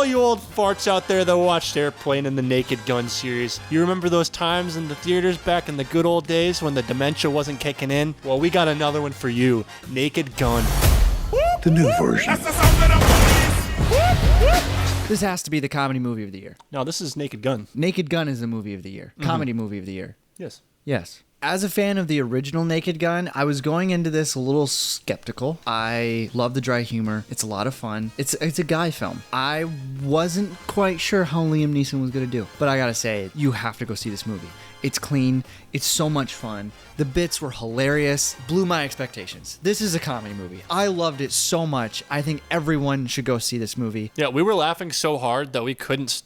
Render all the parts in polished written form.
all you old farts out there that watched Airplane and the Naked Gun series, you remember those times in the theaters back in the good old days when the dementia wasn't kicking in? Well, we got another one for you, Naked Gun. The new version. This has to be the comedy movie of the year. No, this is Naked Gun. Naked Gun is the movie of the year. Comedy movie of the year. Yes. Yes. As a fan of the original Naked Gun, I was going into this a little skeptical. I love the dry humor. It's a lot of fun. It's a guy film. I wasn't quite sure how Liam Neeson was going to do. But I gotta say, you have to go see this movie. It's clean. It's so much fun. The bits were hilarious. Blew my expectations. This is a comedy movie. I loved it so much. I think everyone should go see this movie. Yeah, we were laughing so hard that we couldn't...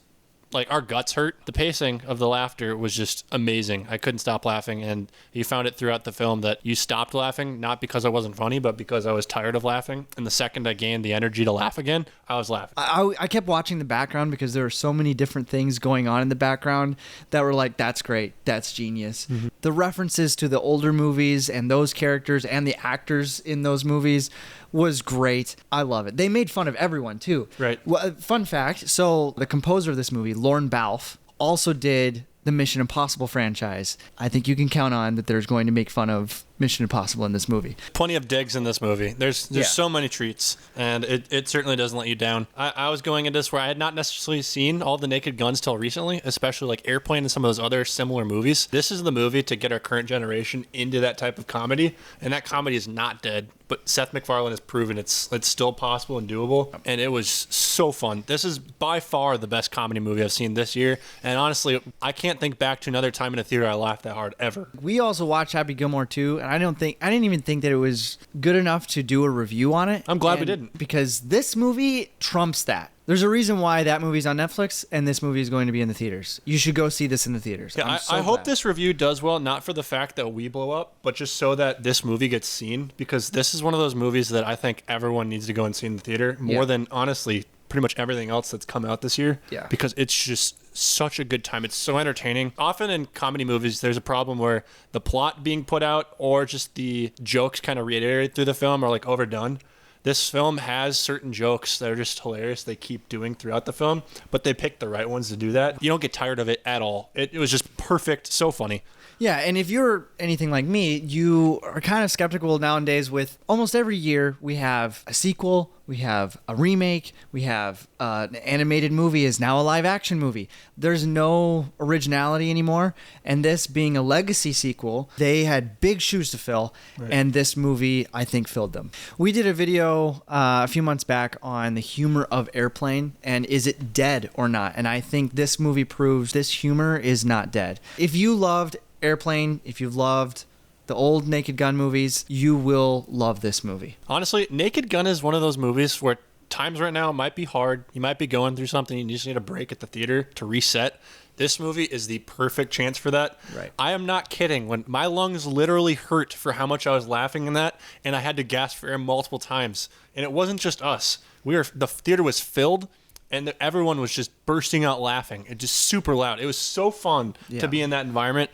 Like, our guts hurt. The pacing of the laughter was just amazing. I couldn't stop laughing, and you found it throughout the film that you stopped laughing, not because I wasn't funny, but because I was tired of laughing. And the second I gained the energy to laugh again, I was laughing. I kept watching the background because there were so many different things going on in the background that were like, that's great, that's genius. Mm-hmm. The references to the older movies and those characters and the actors in those movies was great. I love it. They made fun of everyone too. Right. Well, fun fact, so the composer of this movie, Lorne Balfe, also did the Mission Impossible franchise. I think you can count on that there's going to make fun of Mission Impossible in this movie. Plenty of digs in this movie. There's so many treats, and it certainly doesn't let you down. I was going into this where I had not necessarily seen all the Naked Guns till recently, especially like Airplane and some of those other similar movies. This is the movie to get our current generation into that type of comedy, and that comedy is not dead. But Seth MacFarlane has proven it's still possible and doable, and it was so fun. This is by far the best comedy movie I've seen this year, and honestly, I can't think back to another time in a theater I laughed that hard ever. We also watched Happy Gilmore 2, and I didn't even think that it was good enough to do a review on it. I'm glad we didn't. Because this movie trumps that. There's a reason why that movie's on Netflix and this movie is going to be in the theaters. You should go see this in the theaters. Yeah, I hope this review does well, not for the fact that we blow up, but just so that this movie gets seen, because this is one of those movies that I think everyone needs to go and see in the theater more than, honestly, pretty much everything else that's come out this year. Yeah. Because it's just such a good time. It's so entertaining. Often in comedy movies, there's a problem where the plot being put out or just the jokes kind of reiterated through the film are like overdone. This film has certain jokes that are just hilarious they keep doing throughout the film, but they pick the right ones to do that. You don't get tired of it at all. It was just perfect, so funny. Yeah, and if you're anything like me, you are kind of skeptical nowadays with almost every year we have a sequel, we have a remake, we have an animated movie is now a live action movie. There's no originality anymore, and this being a legacy sequel, they had big shoes to fill, and this movie, I think, filled them. We did a video a few months back on the humor of Airplane, and is it dead or not? And I think this movie proves this humor is not dead. If you loved Airplane, if you've loved the old Naked Gun movies, you will love this movie. Honestly, Naked Gun is one of those movies where times right now might be hard. You might be going through something. You just need a break at the theater to reset. This movie is the perfect chance for that. Right. I am not kidding. When my lungs literally hurt for how much I was laughing in that, and I had to gasp for air multiple times. And it wasn't just us. The theater was filled, and everyone was just bursting out laughing. It just super loud. It was so fun to be in that environment.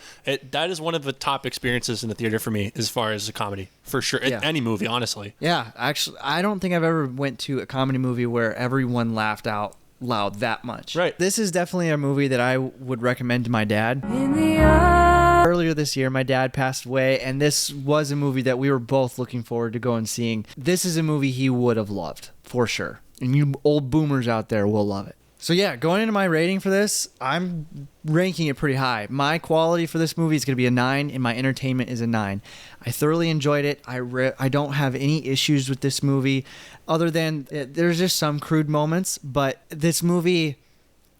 That is one of the top experiences in the theater for me as far as a comedy, for sure. Any movie, honestly. Yeah, actually, I don't think I've ever went to a comedy movie where everyone laughed out loud that much. Right. This is definitely a movie that I would recommend to my dad. Earlier this year, my dad passed away, and this was a movie that we were both looking forward to going seeing. This is a movie he would have loved, for sure. And you old boomers out there will love it. So yeah, going into my rating for this, I'm ranking it pretty high. My quality for this movie is going to be a 9, and my entertainment is a 9. I thoroughly enjoyed it. I don't have any issues with this movie, other than there's just some crude moments, but this movie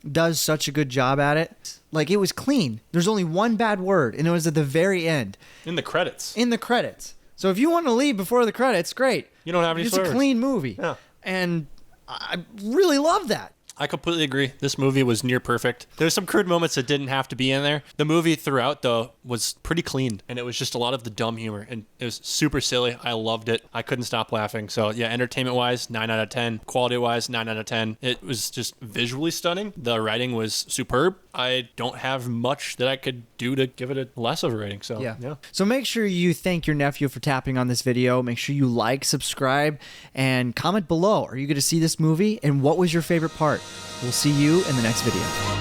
does such a good job at it. Like, it was clean. There's only one bad word, and it was at the very end. In the credits. In the credits. So if you want to leave before the credits, great. You don't have any swears. It's a clean movie. Yeah. And I really love that. I completely agree. This movie was near perfect. There's some crude moments that didn't have to be in there. The movie throughout, though, was pretty clean, and it was just a lot of the dumb humor, and it was super silly. I loved it. I couldn't stop laughing. So, yeah, entertainment-wise, 9 out of 10. Quality-wise, 9 out of 10. It was just visually stunning. The writing was superb. I don't have much that I could do to give it a less of a rating. So, yeah. So make sure you thank your nephew for tapping on this video. Make sure you like, subscribe, and comment below. Are you going to see this movie? And what was your favorite part? We'll see you in the next video.